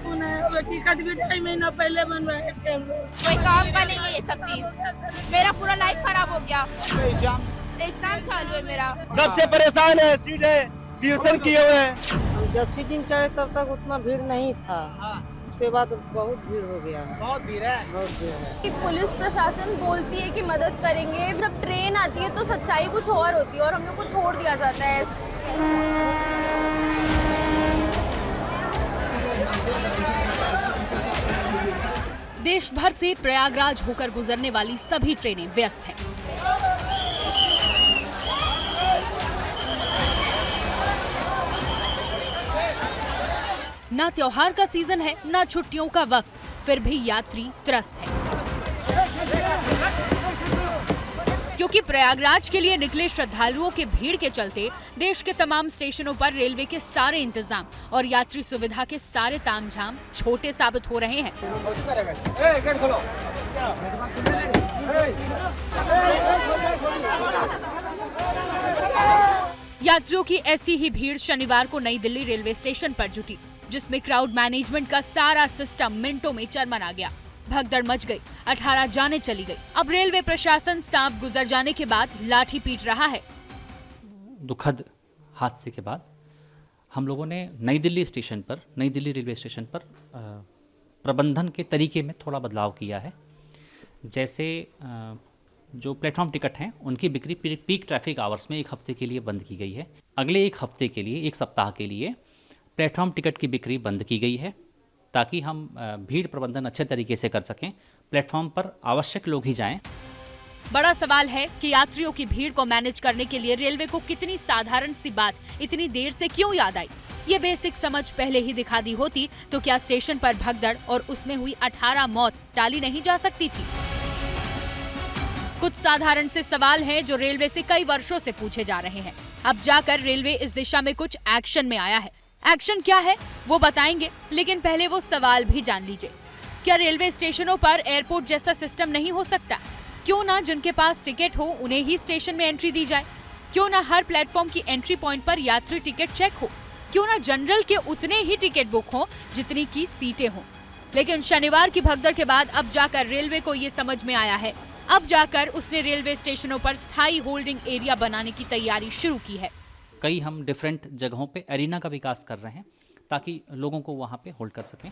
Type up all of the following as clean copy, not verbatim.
सुकून है। टिकट भी 2.5 महीना पहले बनवाए थे हम लोग। कोई काम का नहीं है ये सब चीज। मेरा पूरा लाइफ खराब हो गया। एग्जाम चालू है मेरा। कब से परेशान है, सीधे ट्यूशन किए हुए हैं। हम 10वीं दिन चढ़े तब तक उतना भीड़ नहीं था। उसके बाद बहुत भीड़ हो गया। बहुत भीड़ है। बहुत भीड़ है। कि पुलिस प्रशासन बोलती है कि मदद करेंगे, जब ट्रेन आती है तो सच्चाई कुछ और होती है और हम लोग को छोड़ दिया जाता है। देश भर से प्रयागराज होकर गुजरने वाली सभी ट्रेनें व्यस्त हैं। ना त्योहार का सीजन है, ना छुट्टियों का वक्त, फिर भी यात्री त्रस्त है। क्योंकि प्रयागराज के लिए निकले श्रद्धालुओं के भीड़ के चलते देश के तमाम स्टेशनों पर रेलवे के सारे इंतजाम और यात्री सुविधा के सारे तामझाम छोटे साबित हो रहे हैं। यात्रियों की ऐसी ही भीड़ शनिवार को नई दिल्ली रेलवे स्टेशन पर जुटी, जिसमें क्राउड मैनेजमेंट का सारा सिस्टम मिनटों में चरमरा गया। भगदड़ मच गई, 18 जाने चली गई। अब रेलवे प्रशासन सांप गुजर जाने के बाद लाठी पीट रहा है। दुखद हादसे के बाद हम लोगों ने नई दिल्ली रेलवे स्टेशन पर प्रबंधन के तरीके में थोड़ा बदलाव किया है। जैसे जो प्लेटफॉर्म टिकट हैं उनकी बिक्री पीक ट्रैफिक आवर्स में 1 हफ्ते के लिए बंद की गई है। अगले 1 हफ्ते के लिए, 1 सप्ताह के लिए प्लेटफॉर्म टिकट की बिक्री बंद की गई है, ताकि हम भीड़ प्रबंधन अच्छे तरीके से कर सकें। प्लेटफॉर्म पर आवश्यक लोग ही जाएं। बड़ा सवाल है कि यात्रियों की भीड़ को मैनेज करने के लिए रेलवे को कितनी साधारण सी बात इतनी देर से क्यों याद आई। ये बेसिक समझ पहले ही दिखा दी होती तो क्या स्टेशन पर भगदड़ और उसमें हुई 18 मौत टाली नहीं जा सकती थी। कुछ साधारण से सवाल हैं जो रेलवे से कई वर्षों से पूछे जा रहे हैं। अब जाकर रेलवे इस दिशा में कुछ एक्शन में आया है। एक्शन क्या है वो बताएंगे, लेकिन पहले वो सवाल भी जान लीजिए। क्या रेलवे स्टेशनों पर एयरपोर्ट जैसा सिस्टम नहीं हो सकता? क्यों ना जिनके पास टिकट हो उन्हें ही स्टेशन में एंट्री दी जाए? क्यों ना हर प्लेटफॉर्म की एंट्री पॉइंट पर यात्री टिकट चेक हो? क्यों ना जनरल के उतने ही टिकट बुक हो जितनी की सीटें हों? लेकिन शनिवार की भगदड़ के बाद अब जाकर रेलवे को ये समझ में आया है। अब जाकर उसने रेलवे स्टेशनों पर स्थायी होल्डिंग एरिया बनाने की तैयारी शुरू की है। कई हम डिफरेंट जगहों पे एरिना का विकास कर रहे हैं, ताकि लोगों को वहाँ पे होल्ड कर सकें।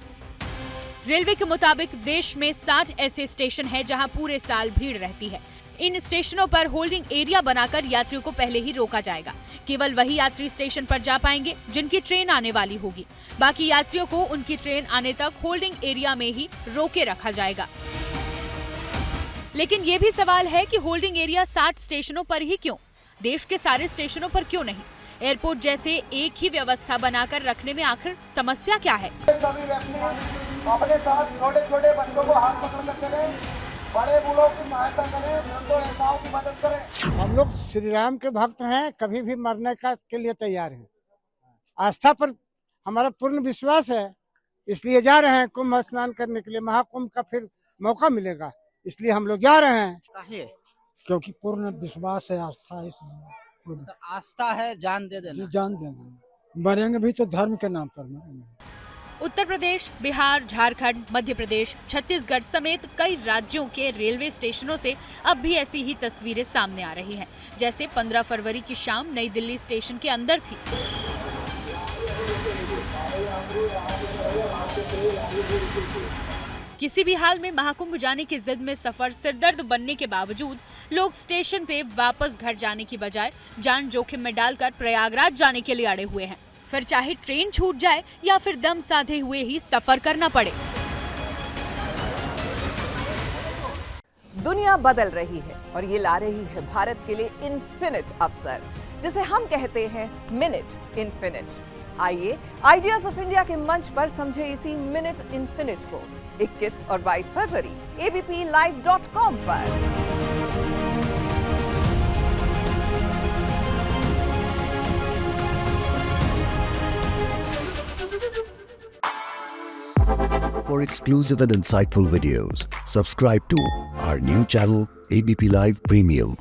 रेलवे के मुताबिक देश में 60 ऐसे स्टेशन हैं जहां पूरे साल भीड़ रहती है। इन स्टेशनों पर होल्डिंग एरिया बनाकर यात्रियों को पहले ही रोका जाएगा। केवल वही यात्री स्टेशन पर जा पाएंगे जिनकी ट्रेन आने वाली होगी। बाकी यात्रियों को उनकी ट्रेन आने तक होल्डिंग एरिया में ही रोके रखा जाएगा। लेकिन ये भी सवाल है कि होल्डिंग एरिया 60 स्टेशनों पर ही क्यों? देश के सारे स्टेशनों पर क्यों नहीं? एयरपोर्ट जैसे एक ही व्यवस्था बनाकर रखने में आखिर समस्या क्या है? सभी व्यक्ति अपने साथ छोटे-छोटे बच्चों को हाथ पकड़ कर चलें, बड़े बूढ़ों की सहायता करें, वृद्धों ऐसाओं की मदद करें। हम लोग श्री राम के भक्त हैं, कभी भी मरने के लिए तैयार हैं। आस्था पर हमारा पूर्ण विश्वास है, इसलिए जा रहे हैं कुंभ स्नान करने के लिए। महाकुंभ का फिर मौका मिलेगा, इसलिए हम लोग जा रहे हैं। क्योंकि पूर्ण विश्वास है, आस्था है, इसलिए तो आस्था है, जान दे देना। जान दे देना, मरेंगे भी तो धर्म के नाम पर मरेंगे। उत्तर प्रदेश, बिहार, झारखंड, मध्य प्रदेश, छत्तीसगढ़ समेत कई राज्यों के रेलवे स्टेशनों से अब भी ऐसी ही तस्वीरें सामने आ रही हैं, जैसे 15 फरवरी की शाम नई दिल्ली स्टेशन के अंदर थी। किसी भी हाल में महाकुंभ जाने की जिद में सफर सिरदर्द बनने के बावजूद लोग स्टेशन पे वापस घर जाने की बजाय जान जोखिम में डालकर प्रयागराज जाने के लिए अड़े हुए हैं। फिर चाहे ट्रेन छूट जाए या फिर दम साधे हुए ही सफर करना पड़े। दुनिया बदल रही है और ये ला रही है भारत के लिए इन्फिनिट अवसर, जिसे हम कहते हैं मिनट इन्फिनिट। आइए आइडियाज ऑफ इंडिया के मंच पर समझे इसी मिनट इन्फिनिट को 21 और 22 फरवरी abplive.com पर। For exclusive and insightful videos, subscribe to our new channel ABP Live Premium.